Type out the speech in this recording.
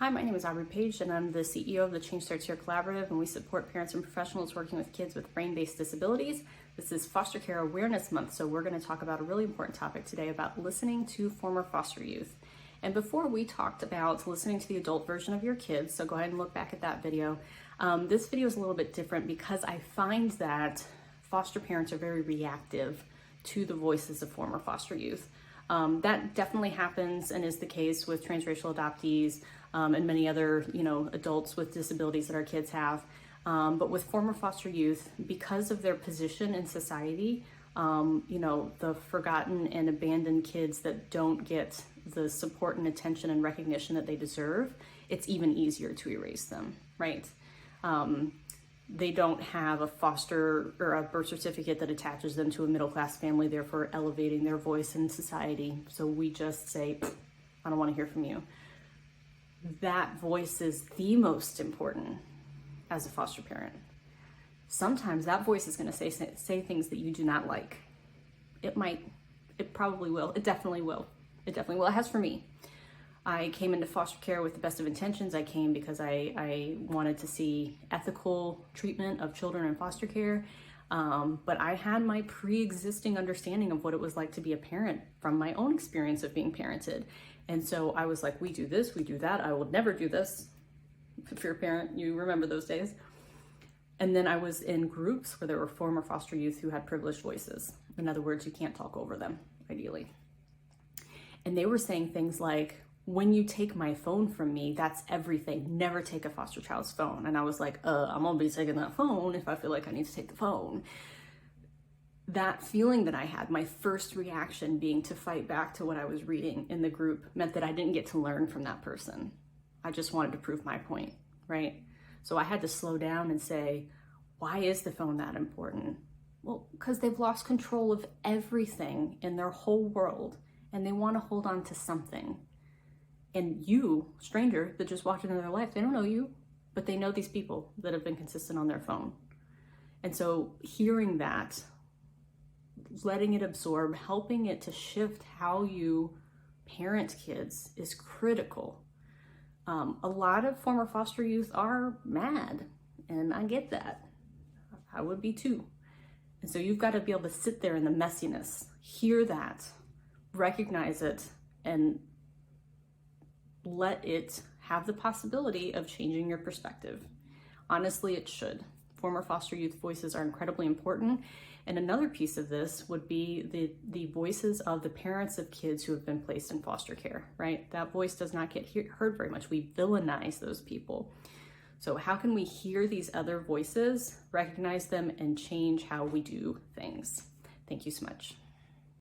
Hi, my name is Aubrey Page, and I'm the CEO of the Change Starts Here Collaborative, and we support parents and professionals working with kids with brain-based disabilities. This is Foster Care Awareness Month, so we're going to talk about a really important topic today about listening to former foster youth. And before we talked about listening to the adult version of your kids, so go ahead and look back at that video. This video is a little bit different because I find that foster parents are very reactive to the voices of former foster youth. That definitely happens and is the case with transracial adoptees and many other, adults with disabilities that our kids have. But with former foster youth, because of their position in society, the forgotten and abandoned kids that don't get the support and attention and recognition that they deserve, it's even easier to erase them, right? They don't have a foster or a birth certificate that attaches them to a middle-class family, therefore elevating their voice in society. So we just say, I don't want to hear from you. That voice is the most important as a foster parent. Sometimes that voice is going to say things that you do not like. It probably will. It definitely will. It has for me. I came into foster care with the best of intentions. I came because I wanted to see ethical treatment of children in foster care. But I had my pre-existing understanding of what it was like to be a parent from my own experience of being parented. And so I was like, we do this, we do that. I will never do this. If you're a parent, you remember those days. And then I was in groups where there were former foster youth who had privileged voices. In other words, you can't talk over them, ideally. And they were saying things like, when you take my phone from me, that's everything. Never take a foster child's phone. And I was like, I'm gonna be taking that phone if I feel like I need to take the phone. That feeling that I had, my first reaction being to fight back to what I was reading in the group, meant that I didn't get to learn from that person. I just wanted to prove my point, right? So I had to slow down and say, why is the phone that important? Well, because they've lost control of everything in their whole world, and they want to hold on to something. And you, stranger that just walked into their life, they don't know you, but they know these people that have been consistent on their phone. And so hearing that, letting it absorb, helping it to shift how you parent kids is critical. A lot of former foster youth are mad, and I get that. I would be too. And so you've got to be able to sit there in the messiness, hear that, recognize it, and let it have the possibility of changing your perspective. Honestly, it should. Former foster youth voices are incredibly important. And another piece of this would be the voices of the parents of kids who have been placed in foster care, right? That voice does not get heard very much. We villainize those people. So how can we hear these other voices, recognize them, and change how we do things? Thank you so much.